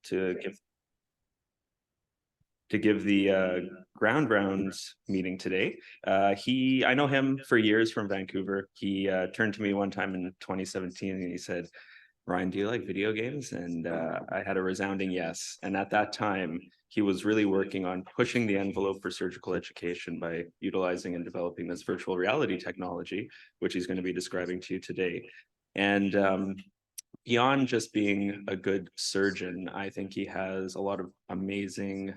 to give the ground rounds meeting today. I know him for years from Vancouver. He turned to me one time in 2017 and he said, "Ryan, do you like video games?" And I had a resounding yes. And at that time, he was really working on pushing the envelope for surgical education by utilizing and developing this virtual reality technology, which he's going to be describing to you today. And beyond just being a good surgeon, I think he has a lot of amazing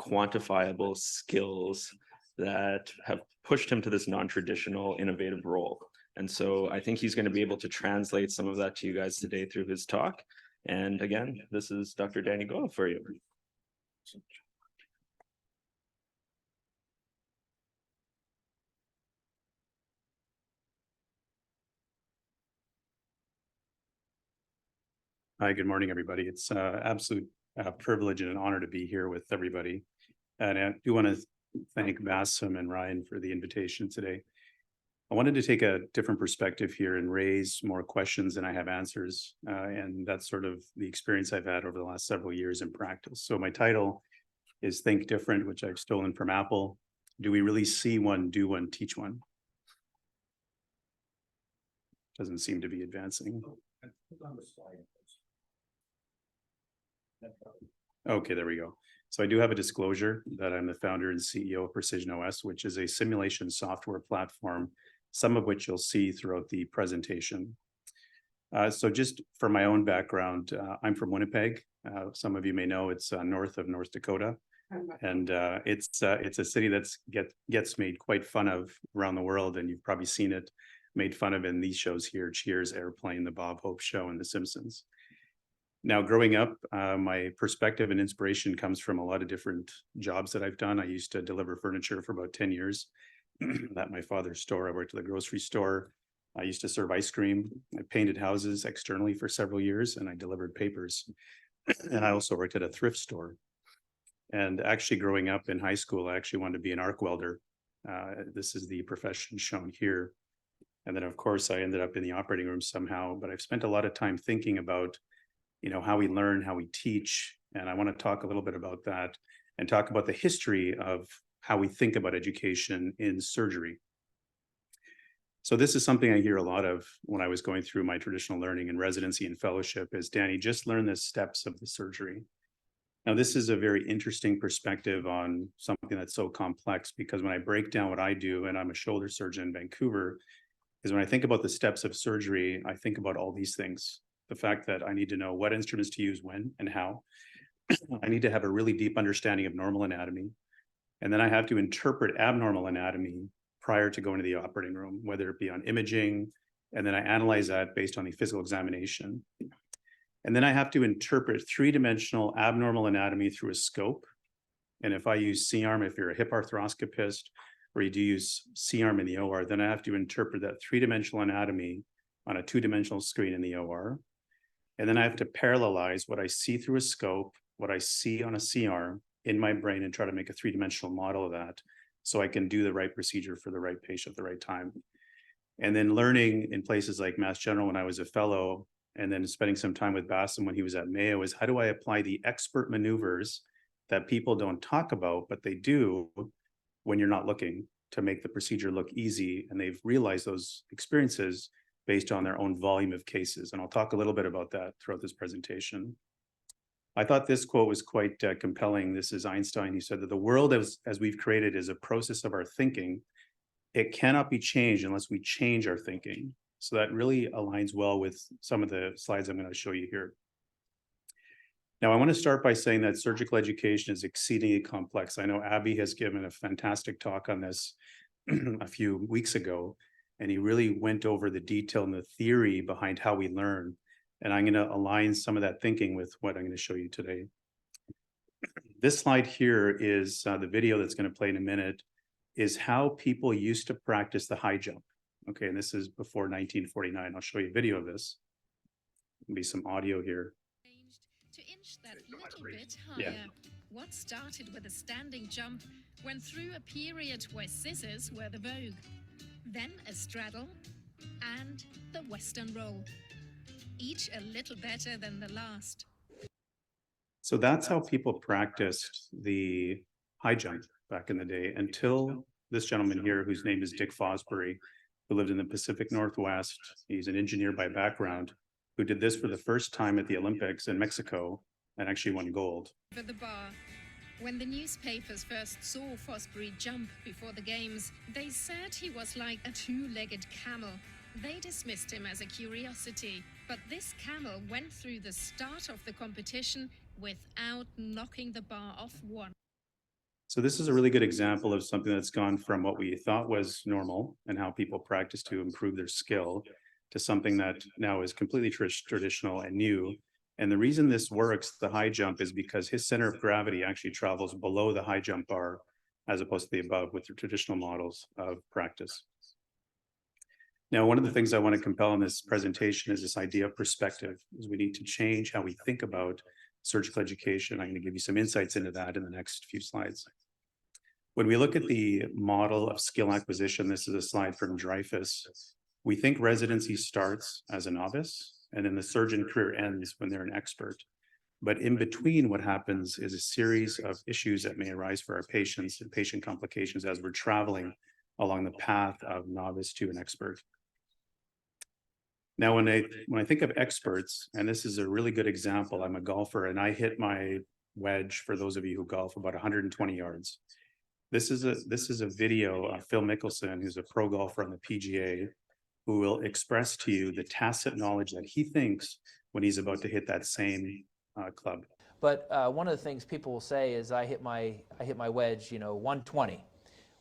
quantifiable skills that have pushed him to this non-traditional innovative role. And so I think he's going to be able to translate some of that to you guys today through his talk. And again, this is Dr. Danny Goel for you. Hi, good morning, everybody. It's an absolute privilege and an honor to be here with everybody. And I do want to thank Bassam and Ryan for the invitation today. I wanted to take a different perspective here and raise more questions than I have answers. And that's sort of the experience I've had over the last several years in practice. So my title is Think Different, which I've stolen from Apple. Do we really see one, do one, teach one? Doesn't seem to be advancing. Okay, there we go. So I do have a disclosure that I'm the founder and CEO of PrecisionOS, which is a simulation software platform, some of which you'll see throughout the presentation. So just for my own background, I'm from Winnipeg. Some of you may know it's north of North Dakota. And it's a city that gets made quite fun of around the world, and you've probably seen it made fun of in these shows here: Cheers, Airplane, The Bob Hope Show, and The Simpsons. Now, growing up, my perspective and inspiration comes from a lot of different jobs that I've done. I used to deliver furniture for about 10 years at my father's store. I worked at the grocery store. I used to serve ice cream. I painted houses externally for several years, and I delivered papers. And I also worked at a thrift store. And actually, growing up in high school, I actually wanted to be an arc welder. This is the profession shown here. And then, of course, I ended up in the operating room somehow. But I've spent a lot of time thinking about how we learn, how we teach. And I want to talk a little bit about that and talk about the history of how we think about education in surgery. So this is something I hear a lot of when I was going through my traditional learning and residency and fellowship is, Danny, just learn the steps of the surgery. Now, this is a very interesting perspective on something that's so complex, because when I break down what I do, and I'm a shoulder surgeon in Vancouver, is when I think about the steps of surgery, I think about all these things. The fact that I need to know what instruments to use when and how. I need to have a really deep understanding of normal anatomy. And then I have to interpret abnormal anatomy prior to going to the operating room, whether it be on imaging, and then I analyze that based on the physical examination. And then I have to interpret three-dimensional abnormal anatomy through a scope. And if I use C-arm, if you're a hip arthroscopist, or you do use C-arm in the OR, then I have to interpret that three-dimensional anatomy on a two-dimensional screen in the OR. And then I have to parallelize what I see through a scope, what I see on a C-arm in my brain, and try to make a three-dimensional model of that so I can do the right procedure for the right patient at the right time. And then learning in places like Mass General when I was a fellow, and then spending some time with Bassam when he was at Mayo, is how do I apply the expert maneuvers that people don't talk about, but they do when you're not looking, to make the procedure look easy. And they've realized those experiences based on their own volume of cases. And I'll talk a little bit about that throughout this presentation. I thought this quote was quite compelling. This is Einstein. He said that the world as we've created is a process of our thinking. It cannot be changed unless we change our thinking. So that really aligns well with some of the slides I'm going to show you here. Now, I want to start by saying that surgical education is exceedingly complex. I know Abby has given a fantastic talk on this a few weeks ago, and he really went over the detail and the theory behind how we learn. And I'm going to align some of that thinking with what I'm going to show you today. This slide here is the video that's going to play in a minute, is how people used to practice the high jump. Okay, and this is before 1949. I'll show you a video of this. There'll be some audio here. To inch that little bit higher. Yeah. What started with a standing jump went through a period where scissors were the vogue, then a straddle, and the Western roll, each a little better than the last. So that's how people practiced the high jump back in the day until this gentleman here, whose name is Dick Fosbury, who lived in the Pacific Northwest. He's an engineer by background, who did this for the first time at the Olympics in Mexico and actually won gold. For the bar. When the newspapers first saw Fosbury jump before the games, they said he was like a two-legged camel. They dismissed him as a curiosity, but this camel went through the start of the competition without knocking the bar off one. So this is a really good example of something that's gone from what we thought was normal and how people practice to improve their skill to something that now is completely traditional and new. And the reason this works, the high jump, is because his center of gravity actually travels below the high jump bar as opposed to the above with the traditional models of practice. Now, one of the things I want to compel in this presentation is this idea of perspective, is we need to change how we think about surgical education. I'm going to give you some insights into that in the next few slides. When we look at the model of skill acquisition, this is a slide from Dreyfus. We think residency starts as a novice, and then the surgeon career ends when they're an expert. But in between, what happens is a series of issues that may arise for our patients and patient complications as we're traveling along the path of novice to an expert. Now, when I think of experts, and this is a really good example, I'm a golfer and I hit my wedge, for those of you who golf, about 120 yards. This is a video of Phil Mickelson, who's a pro golfer on the PGA, who will express to you the tacit knowledge that he thinks when he's about to hit that same club. But one of the things people will say is, I hit my wedge, 120.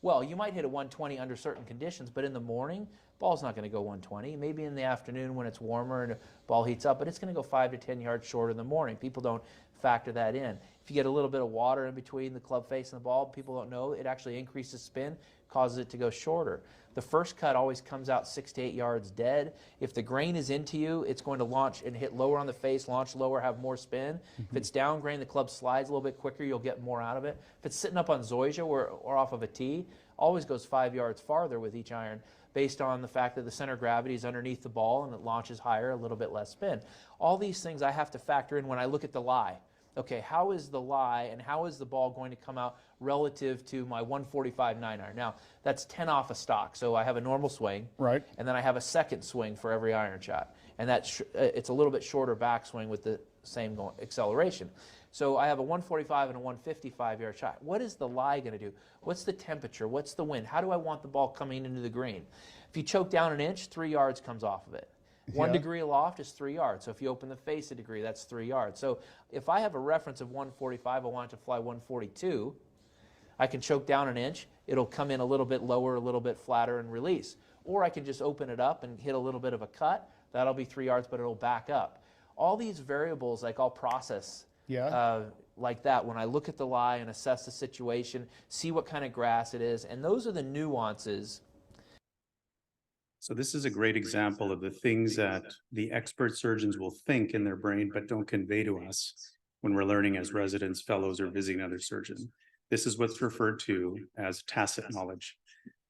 Well, you might hit a 120 under certain conditions, but in the morning, ball's not going to go 120. Maybe in the afternoon when it's warmer and the ball heats up, but it's going to go 5 to 10 yards shorter in the morning. People don't factor that in. If you get a little bit of water in between the club face and the ball, people don't know, it actually increases spin, causes it to go shorter. The first cut always comes out 6 to 8 yards dead. If the grain is into you, it's going to launch and hit lower on the face, launch lower, have more spin. If it's down grain, the club slides a little bit quicker, you'll get more out of it. If it's sitting up on zoysia or off of a tee, always goes 5 yards farther with each iron, based on the fact that the center of gravity is underneath the ball and it launches higher, a little bit less spin. All these things I have to factor in when I look at the lie. Okay, how is the lie and how is the ball going to come out relative to my 145 9 iron? Now, that's 10 off a stock, so I have a normal swing. Right. And then I have a second swing for every iron shot. And that's it's a little bit shorter backswing with the same acceleration. So I have a 145 and a 155 yard shot. What is the lie going to do? What's the temperature? What's the wind? How do I want the ball coming into the green? If you choke down an inch, 3 yards comes off of it. 1 degree aloft is 3 yards. So if you open the face a degree, that's 3 yards. So if I have a reference of 145, I want it to fly 142, I can choke down an inch. It'll come in a little bit lower, a little bit flatter, and release. Or I can just open it up and hit a little bit of a cut. That'll be 3 yards, but it'll back up. All these variables, like, I'll process like that when I look at the lie and assess the situation, see what kind of grass it is, and those are the nuances. So this is a great example of the things that the expert surgeons will think in their brain but don't convey to us when we're learning as residents, fellows, or visiting another surgeon. This is what's referred to as tacit knowledge.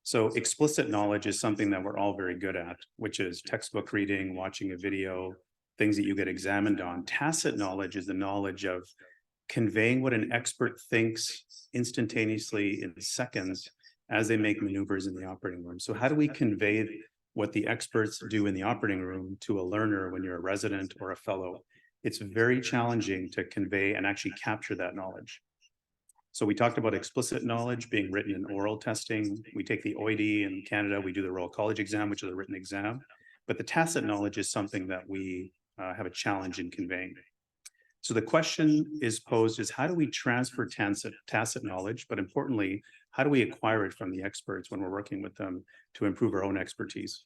So explicit knowledge is something that we're all very good at, which is textbook reading, watching a video, things that you get examined on. Tacit knowledge is the knowledge of conveying what an expert thinks instantaneously in seconds as they make maneuvers in the operating room. So how do we convey what the experts do in the operating room to a learner when you're a resident or a fellow? It's very challenging to convey and actually capture that knowledge. So we talked about explicit knowledge being written in oral testing. We take the OID in Canada, we do the Royal College exam, which is a written exam. But the tacit knowledge is something that we have a challenge in conveying. So the question is posed is, how do we transfer tacit knowledge, but importantly, how do we acquire it from the experts when we're working with them to improve our own expertise?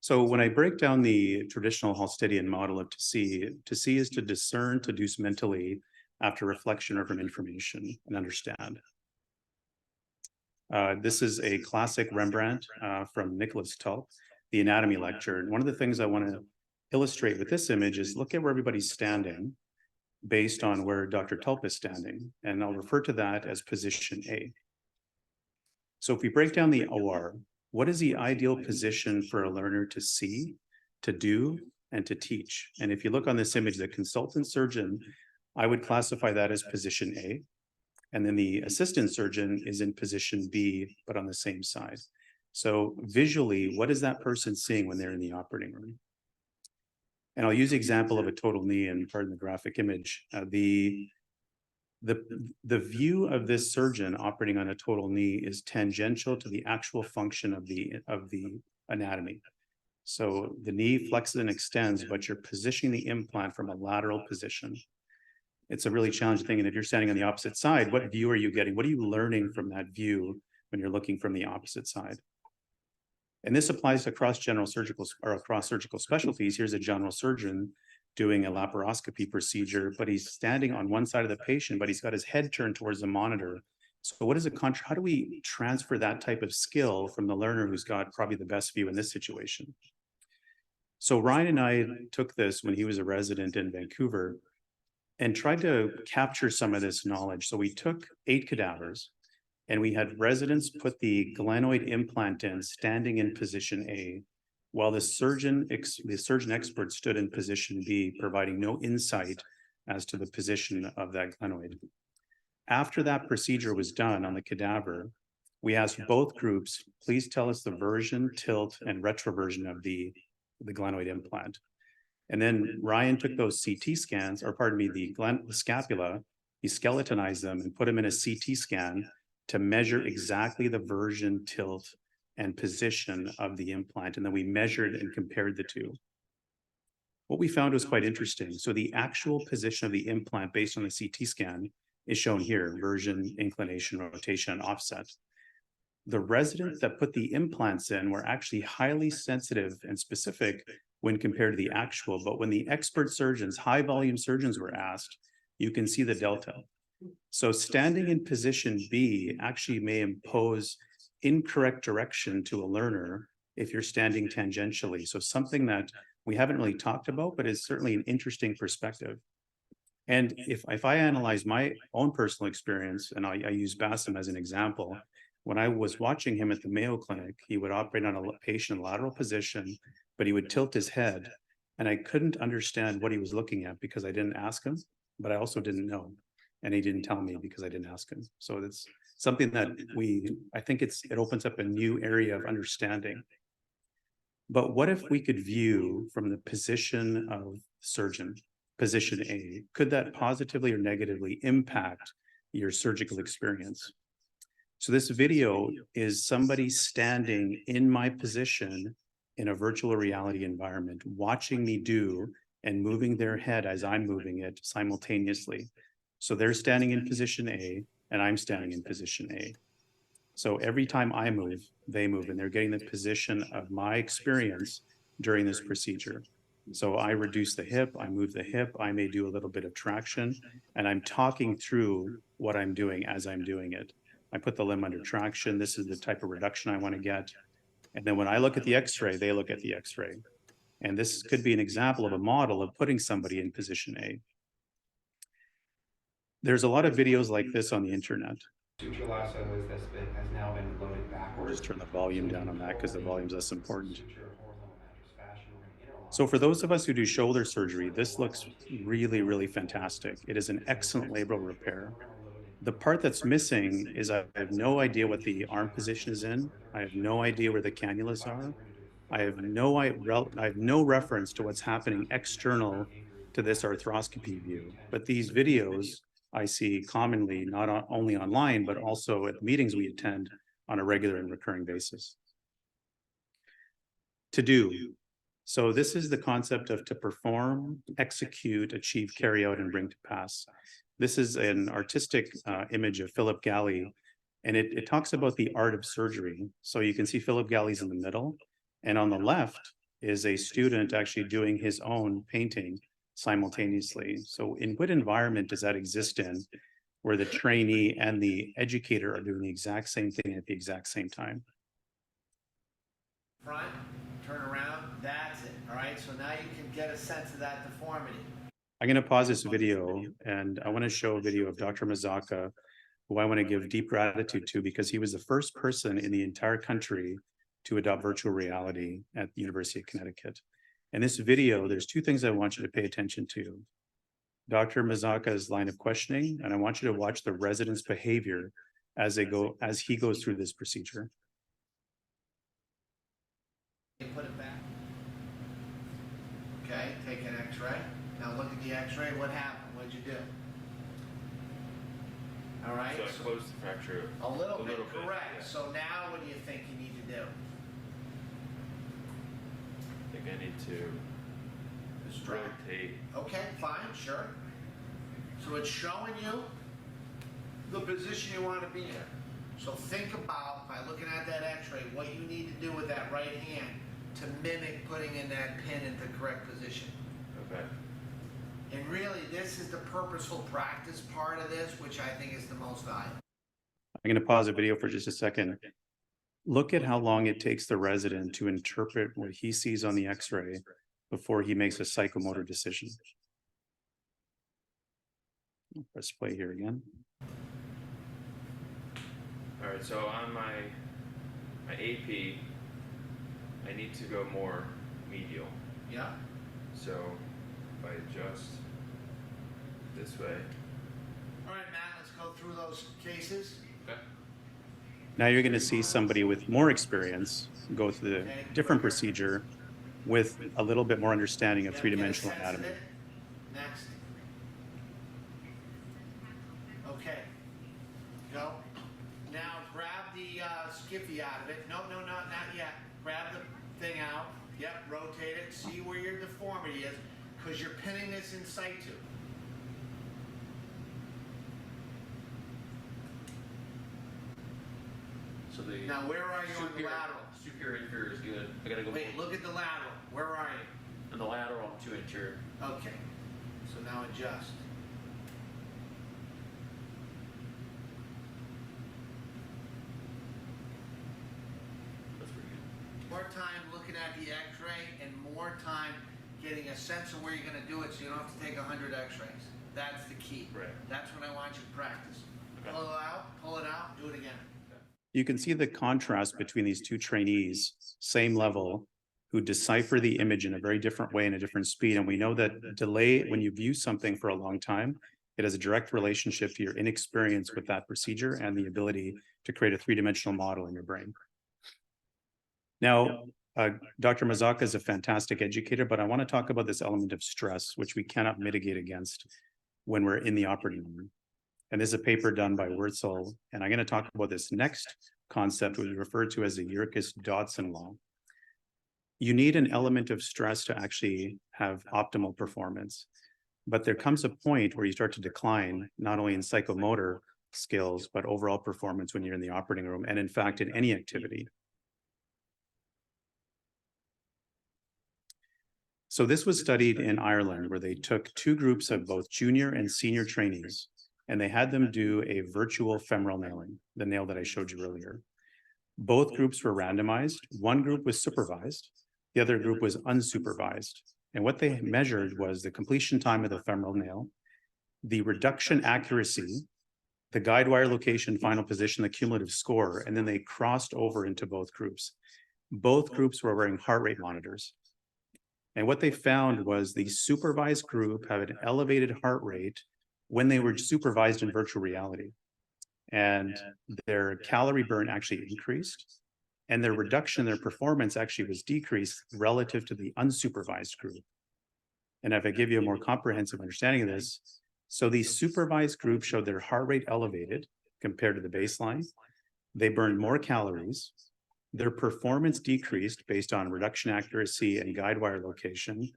So when I break down the traditional Halstedian model of to see is to discern, to deduce mentally after reflection or from information and understand. This is a classic Rembrandt from Nicholas Tulp, the anatomy lecture. And one of the things I want to illustrate with this image is look at where everybody's standing based on where Dr. Tulp is standing. And I'll refer to that as position A. So if we break down the OR, what is the ideal position for a learner to see, to do, and to teach? And if you look on this image, the consultant surgeon I would classify that as position A. And then the assistant surgeon is in position B, but on the same side. So visually, what is that person seeing when they're in the operating room? And I'll use the example of a total knee, and pardon the graphic image. The view of this surgeon operating on a total knee is tangential to the actual function of the anatomy. So the knee flexes and extends, but you're positioning the implant from a lateral position. It's a really challenging thing. And if you're standing on the opposite side, what view are you getting? What are you learning from that view when you're looking from the opposite side? And this applies across general surgical or across surgical specialties. Here's a general surgeon doing a laparoscopy procedure, but he's standing on one side of the patient, but he's got his head turned towards the monitor. So what is how do we transfer that type of skill from the learner who's got probably the best view in this situation? So Ryan and I took this when he was a resident in Vancouver and tried to capture some of this knowledge. So we took 8 cadavers and we had residents put the glenoid implant in standing in position A, while the surgeon expert stood in position B, providing no insight as to the position of that glenoid. After that procedure was done on the cadaver, we asked both groups, please tell us the version, tilt, and retroversion of the glenoid implant. And then Ryan took those CT scans, or pardon me, the scapula, he skeletonized them and put them in a CT scan to measure exactly the version, tilt, and position of the implant. And then we measured and compared the two. What we found was quite interesting. So the actual position of the implant based on the CT scan is shown here: version, inclination, rotation, and offset. The residents that put the implants in were actually highly sensitive and specific when compared to the actual, but when the expert surgeons, high volume surgeons, were asked, you can see the delta. So standing in position B actually may impose incorrect direction to a learner if you're standing tangentially. So something that we haven't really talked about, but is certainly an interesting perspective. And if I analyze my own personal experience, and I use Bassam as an example, when I was watching him at the Mayo Clinic, he would operate on a patient in lateral position, but he would tilt his head. And I couldn't understand what he was looking at because I didn't ask him, but I also didn't know. And he didn't tell me because I didn't ask him. So it's something that I think it opens up a new area of understanding. But what if we could view from the position of surgeon, position A? Could that positively or negatively impact your surgical experience? So this video is somebody standing in my position in a virtual reality environment, watching me do and moving their head as I'm moving it simultaneously. So they're standing in position A and I'm standing in position A. So every time I move, they move, and they're getting the position of my experience during this procedure. So I reduce the hip, I move the hip, I may do a little bit of traction, and I'm talking through what I'm doing as I'm doing it. I put the limb under traction. This is the type of reduction I want to get. And then when I look at the X-ray, they look at the X-ray. And this could be an example of a model of putting somebody in position A. There's a lot of videos like this on the internet. Suture lasso has now been loaded I'll backwards. just turn the volume down on that because the volume's less important. Suture horizontal mattress fashion. We're going to interlock. So for those of us who do shoulder surgery, this looks really, really fantastic. It is an excellent labral repair. The part that's missing is I have no idea what the arm position is in. I have no idea where the cannulas are. I have no reference to what's happening external to this arthroscopy view. But these videos I see commonly, not only online, but also at meetings we attend on a regular and recurring basis. To do. So this is the concept of to perform, execute, achieve, carry out, and bring to pass. This is an artistic image of Philip Galley, and it talks about the art of surgery. So you can see Philip Galley's in the middle, and on the left is a student actually doing his own painting simultaneously. So in what environment does that exist in, where the trainee and the educator are doing the exact same thing at the exact same time? Front, turn around, that's it. All right, so now you can get a sense of that deformity. I'm going to pause this video and I want to show a video of Dr. Mazaka, who I want to give deep gratitude to because he was the first person in the entire country to adopt virtual reality at the University of Connecticut. In this video, there's two things I want you to pay attention to. Dr. Mazaka's line of questioning, and I want you to watch the resident's behavior as he goes through this procedure. You put it back. Okay, take an x-ray. Now look at the x-ray. What happened? What'd you do? All right. So I closed the fracture. A little bit, bit, correct. yeah. So now what do you think you need to do? I think I need to rotate. Okay, fine, sure. So it's showing you the position you want to be in. So think about, by looking at that x-ray, what you need to do with that right hand to mimic putting in that pin in the correct position. Okay. And really, this is the purposeful practice part of this, which I think is the most valuable. I'm going to pause the video for just a second. Look at how long it takes the resident to interpret what he sees on the x-ray before he makes a psychomotor decision. Press play here again. All right, so on my AP, I need to go more medial. Yeah. So if I adjust this way. All right, Matt, let's go through those cases. Okay. Now you're going to see somebody with more experience go through the different procedure with a little bit more understanding of Yeah, three-dimensional get a sense of anatomy. it. Next. Okay. Go. Now grab the skiffy out of it. No, not yet. Grab the thing out. Yep, rotate it. See where your deformity is, because you're pinning this in situ. So the Now where are you on the lateral? superior inferior is good. I gotta go Wait, look at the lateral. Where are you? on the lateral, I'm 2 interior. Okay. So now adjust. That's pretty good. More time looking at the x-ray and more time getting a sense of where you're gonna do it, so you don't have to take 100 x-rays. That's the key. Right. That's what I want you to practice. Okay. Pull it out, do it again. You can see the contrast between these two trainees, same level, who decipher the image in a very different way and a different speed. And we know that delay, when you view something for a long time, it has a direct relationship to your inexperience with that procedure and the ability to create a three-dimensional model in your brain. Now, Dr. Mazaka is a fantastic educator, but I want to talk about this element of stress, which we cannot mitigate against when we're in the operating room. And this is a paper done by Wurzel, and I'm going to talk about this next concept, which is referred to as the Yerkes-Dodson law. You need an element of stress to actually have optimal performance. But there comes a point where you start to decline, not only in psychomotor skills, but overall performance when you're in the operating room, and in fact, in any activity. So this was studied in Ireland, where they took 2 groups of both junior and senior trainees, and they had them do a virtual femoral nailing, the nail that I showed you earlier. Both groups were randomized. One group was supervised. The other group was unsupervised. And what they measured was the completion time of the femoral nail, the reduction accuracy, the guide wire location, final position, the cumulative score, and then they crossed over into both groups. Both groups were wearing heart rate monitors. And what they found was the supervised group had an elevated heart rate when they were supervised in virtual reality. And their calorie burn actually increased, and their reduction, their performance actually was decreased relative to the unsupervised group. And if I give you a more comprehensive understanding of this, so the supervised group showed their heart rate elevated compared to the baseline. They burned more calories. Their performance decreased based on reduction accuracy and guide wire location.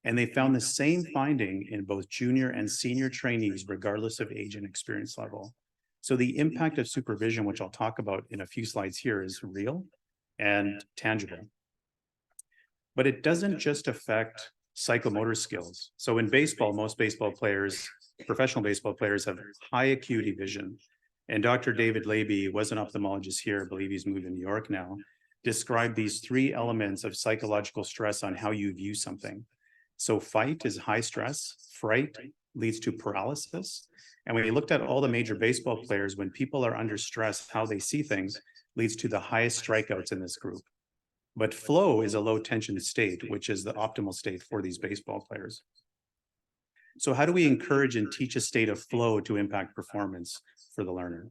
And they found the same finding in both junior and senior trainees, regardless of age and experience level. So the impact of supervision, which I'll talk about in a few slides here, is real and tangible. But it doesn't just affect psychomotor skills. So in baseball, most baseball players, professional baseball players, have high acuity vision. And Dr. David Labey was an ophthalmologist here, I believe he's moved to New York now, described these 3 elements of psychological stress on how you view something. So fight is high stress, fright leads to paralysis. And when we looked at all the major baseball players, when people are under stress, how they see things leads to the highest strikeouts in this group. But flow is a low tension state, which is the optimal state for these baseball players. So how do we encourage and teach a state of flow to impact performance for the learner?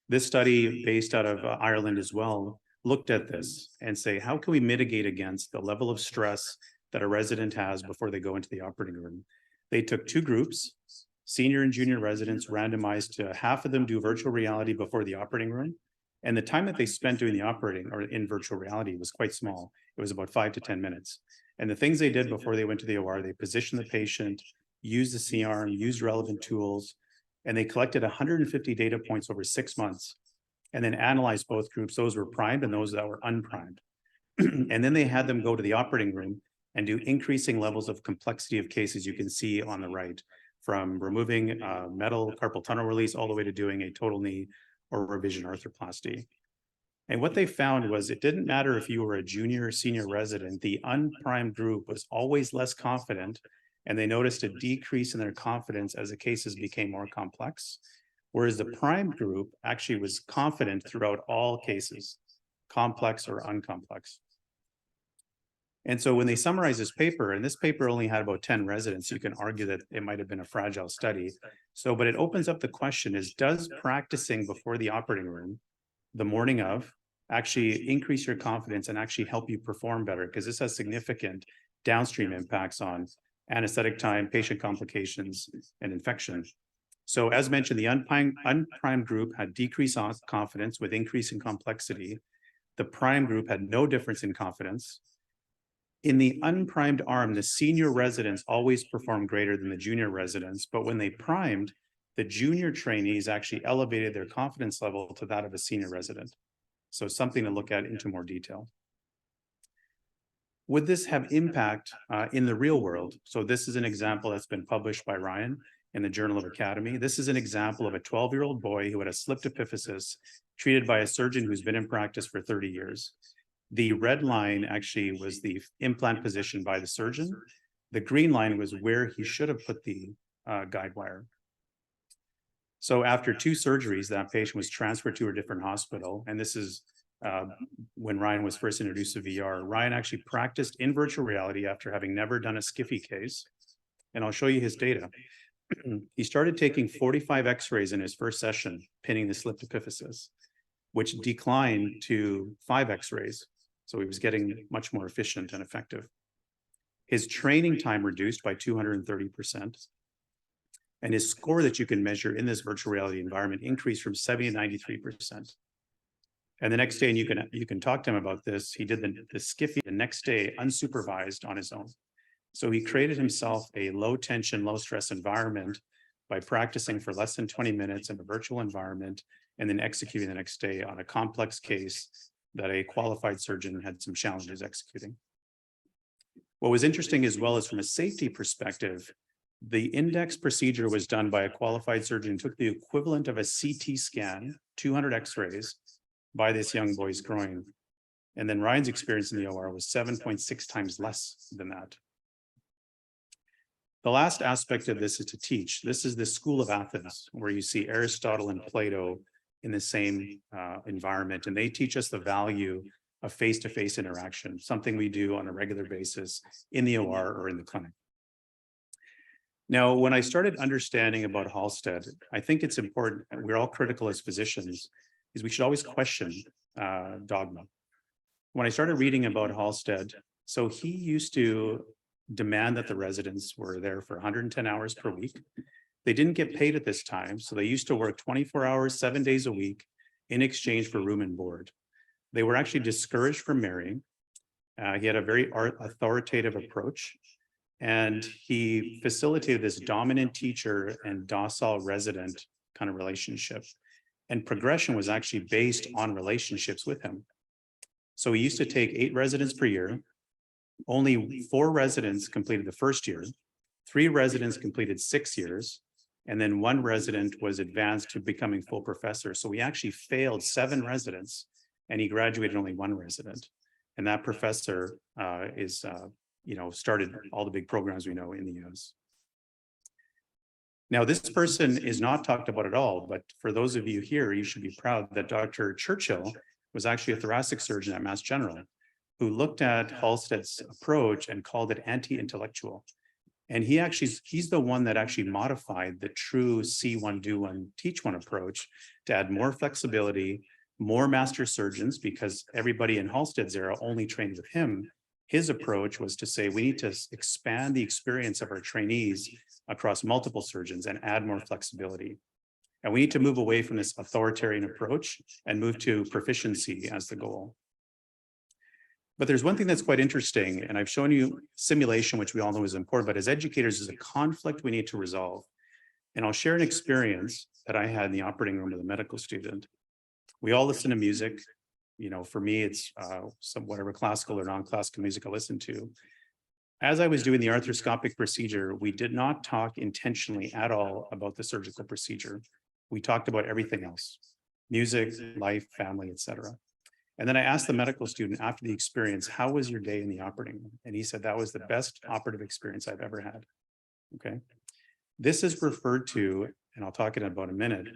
This study, based out of Ireland as well, looked at this and say, how can we mitigate against the level of stress that a resident has before they go into the operating room? They took two groups, senior and junior residents, randomized to half of them do virtual reality before the operating room. And the time that they spent doing the operating or in virtual reality was quite small. It was about 5 to 10 minutes. And the things they did before they went to the OR, they positioned the patient, used the C-arm, used relevant tools, and they collected 150 data points over 6 months and then analyzed both groups. Those were primed and those that were unprimed. And then they had them go to the operating room and do increasing levels of complexity of cases you can see on the right, from removing metal carpal tunnel release all the way to doing a total knee or revision arthroplasty. And what they found was it didn't matter if you were a junior or senior resident, the unprimed group was always less confident, and they noticed a decrease in their confidence as the cases became more complex. Whereas the primed group actually was confident throughout all cases, complex or uncomplex. And so when they summarize this paper, and this paper only had about 10 residents, you can argue that it might have been a fragile study. So, but it opens up the question is, does practicing before the operating room, the morning of, actually increase your confidence and actually help you perform better? Because this has significant downstream impacts on anesthetic time, patient complications, and infection. So as mentioned, the unprimed group had decreased confidence with increase in complexity. The primed group had no difference in confidence. In the unprimed arm, the senior residents always performed greater than the junior residents, but when they primed, the junior trainees actually elevated their confidence level to that of a senior resident. So something to look at into more detail. Would this have impact in the real world? So this is an example that's been published by Ryan in the Journal of Academy. This is an example of a 12-year-old boy who had a slipped epiphysis treated by a surgeon who's been in practice for 30 years. The red line actually was the implant position by the surgeon. The green line was where he should have put the guide wire. So after 2 surgeries, that patient was transferred to a different hospital. And this is when Ryan was first introduced to VR. Ryan actually practiced in virtual reality after having never done a Skiffy case. And I'll show you his data. He started taking 45 x-rays in his first session, pinning the slipped epiphysis, which declined to 5 x-rays. So he was getting much more efficient and effective. His training time reduced by 230%. And his score that you can measure in this virtual reality environment increased from 70 to 93%. And the next day, and you can talk to him about this, he did the Skiffy the next day unsupervised on his own. So he created himself a low tension, low stress environment by practicing for less than 20 minutes in a virtual environment and then executing the next day on a complex case that a qualified surgeon had some challenges executing. What was interesting as well is from a safety perspective, the index procedure was done by a qualified surgeon, took the equivalent of a CT scan, 200 x-rays by this young boy's groin. And then Ryan's experience in the OR was 7.6 times less than that. The last aspect of this is to teach. This is the School of Athens, where you see Aristotle and Plato in the same environment. And they teach us the value of face-to-face interaction, something we do on a regular basis in the OR or in the clinic. Now, when I started understanding about Halstead, I think it's important, and we're all critical as physicians, is we should always question dogma. When I started reading about Halstead, so he used to demand that the residents were there for 110 hours per week. They didn't get paid at this time, so they used to work 24 hours, 7 days a week in exchange for room and board. They were actually discouraged from marrying. He had a very authoritative approach, and he facilitated this dominant teacher and docile resident kind of relationship. And progression was actually based on relationships with him. So he used to take 8 residents per year. Only 4 residents completed the first year. 3 residents completed 6 years. And then 1 resident was advanced to becoming full professor. So we actually failed 7 residents and he graduated only 1 resident. And that professor started all the big programs we know in the US. Now, this person is not talked about at all, but for those of you here, you should be proud that Dr. Churchill was actually a thoracic surgeon at Mass General who looked at Halstead's approach and called it anti-intellectual. And he's the one that actually modified the true see one, do one, teach one approach to add more flexibility, more master surgeons, because everybody in Halstead's era only trained with him. His approach was to say, we need to expand the experience of our trainees across multiple surgeons and add more flexibility. And we need to move away from this authoritarian approach and move to proficiency as the goal. But there's one thing that's quite interesting, and I've shown you simulation, which we all know is important, but as educators, there's a conflict we need to resolve. And I'll share an experience that I had in the operating room with a medical student. We all listen to music. You know, for me, it's some whatever classical or non-classical music I listen to. As I was doing the arthroscopic procedure, we did not talk intentionally at all about the surgical procedure. We talked about everything else: music, life, family, etc. And then I asked the medical student after the experience, how was your day in the operating room? And he said, that was the best operative experience I've ever had. Okay. This is referred to, and I'll talk in about a minute,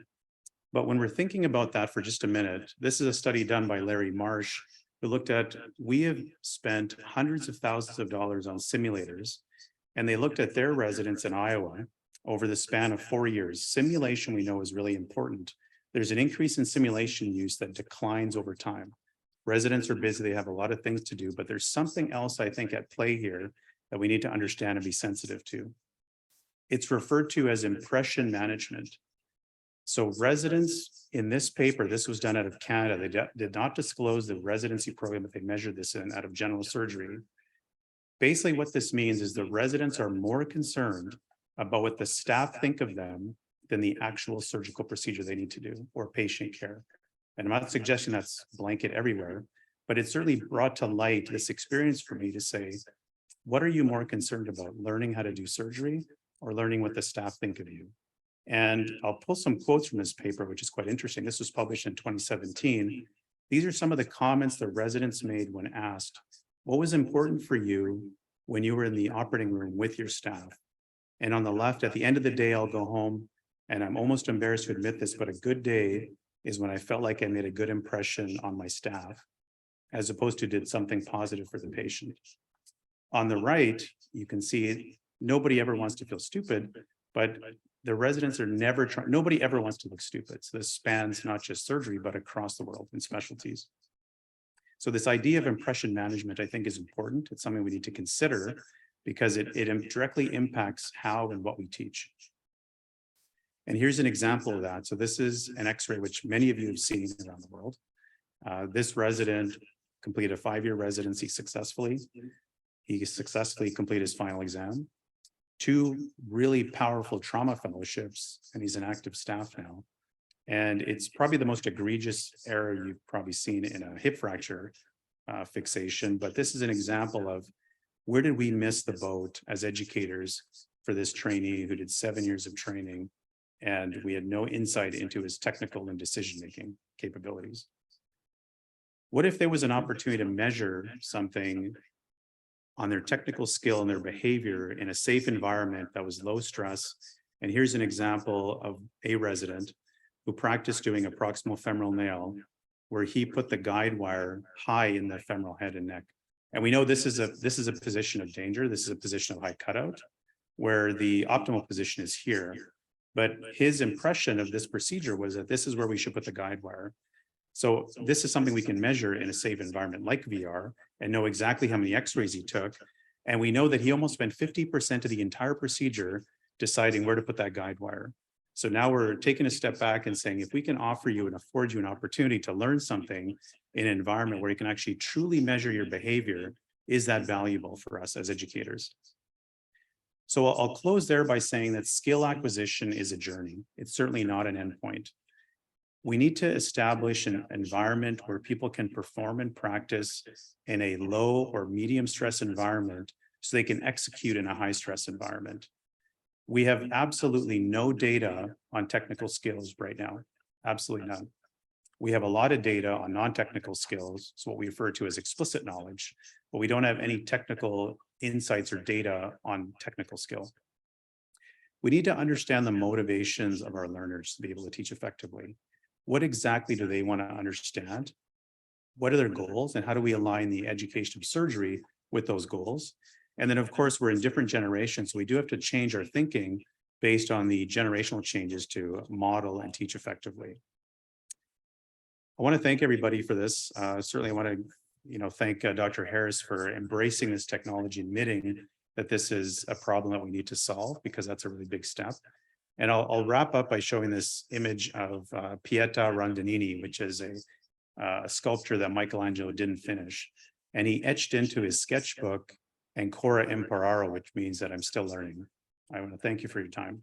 but when we're thinking about that for just a minute, this is a study done by Larry Marsh, who looked at, we have spent hundreds of thousands of dollars on simulators, and they looked at their residents in Iowa over the span of 4 years. Simulation, we know, is really important. There's an increase in simulation use that declines over time. Residents are busy, they have a lot of things to do, but there's something else I think at play here that we need to understand and be sensitive to. It's referred to as impression management. So residents in this paper, this was done out of Canada, they did not disclose the residency program that they measured this in out of general surgery. Basically what this means is the residents are more concerned about what the staff think of them than the actual surgical procedure they need to do or patient care. And I'm not suggesting that's blanket everywhere, but it certainly brought to light this experience for me to say, what are you more concerned about, learning how to do surgery or learning what the staff think of you? And I'll pull some quotes from this paper, which is quite interesting. This was published in 2017. These are some of the comments the residents made when asked, what was important for you when you were in the operating room with your staff? And on the left, at the end of the day, I'll go home, and I'm almost embarrassed to admit this, but a good day is when I felt like I made a good impression on my staff, as opposed to did something positive for the patient. On the right, you can see nobody ever wants to feel stupid, but the residents are never trying, nobody ever wants to look stupid. So this spans not just surgery, but across the world in specialties. So this idea of impression management, I think, is important. It's something we need to consider because it directly impacts how and what we teach. And here's an example of that. So this is an X-ray, which many of you have seen around the world. This resident completed a 5-year residency successfully. He successfully completed his final exam. 2 really powerful trauma fellowships, and he's an active staff now. And it's probably the most egregious error you've probably seen in a hip fracture fixation. But this is an example of where did we miss the boat as educators for this trainee who did 7 years of training, and we had no insight into his technical and decision-making capabilities. What if there was an opportunity to measure something on their technical skill and their behavior in a safe environment that was low stress? And here's an example of a resident who practiced doing a proximal femoral nail, where he put the guide wire high in the femoral head and neck. And we know this is a position of danger. This is a position of high cutout, where the optimal position is here. But his impression of this procedure was that this is where we should put the guide wire. So this is something we can measure in a safe environment like VR and know exactly how many X-rays he took. And we know that he almost spent 50% of the entire procedure deciding where to put that guide wire. So now we're taking a step back and saying, if we can offer you and afford you an opportunity to learn something in an environment where you can actually truly measure your behavior, is that valuable for us as educators? So I'll close there by saying that skill acquisition is a journey. It's certainly not an endpoint. We need to establish an environment where people can perform and practice in a low or medium stress environment so they can execute in a high stress environment. We have absolutely no data on technical skills right now, absolutely none. We have a lot of data on non-technical skills, so what we refer to as explicit knowledge, but we don't have any technical insights or data on technical skill. We need to understand the motivations of our learners to be able to teach effectively. What exactly do they want to understand? What are their goals, and how do we align the education of surgery with those goals? And then, of course, we're in different generations, so we do have to change our thinking based on the generational changes to model and teach effectively. I want to thank everybody for this. Certainly, I want to, thank Dr. Harris for embracing this technology, admitting that this is a problem that we need to solve, because that's a really big step. And I'll wrap up by showing this image of Pieta Rondinini, which is a sculpture that Michelangelo didn't finish. And he etched into his sketchbook Ancora Impararo, which means that I'm still learning. I want to thank you for your time.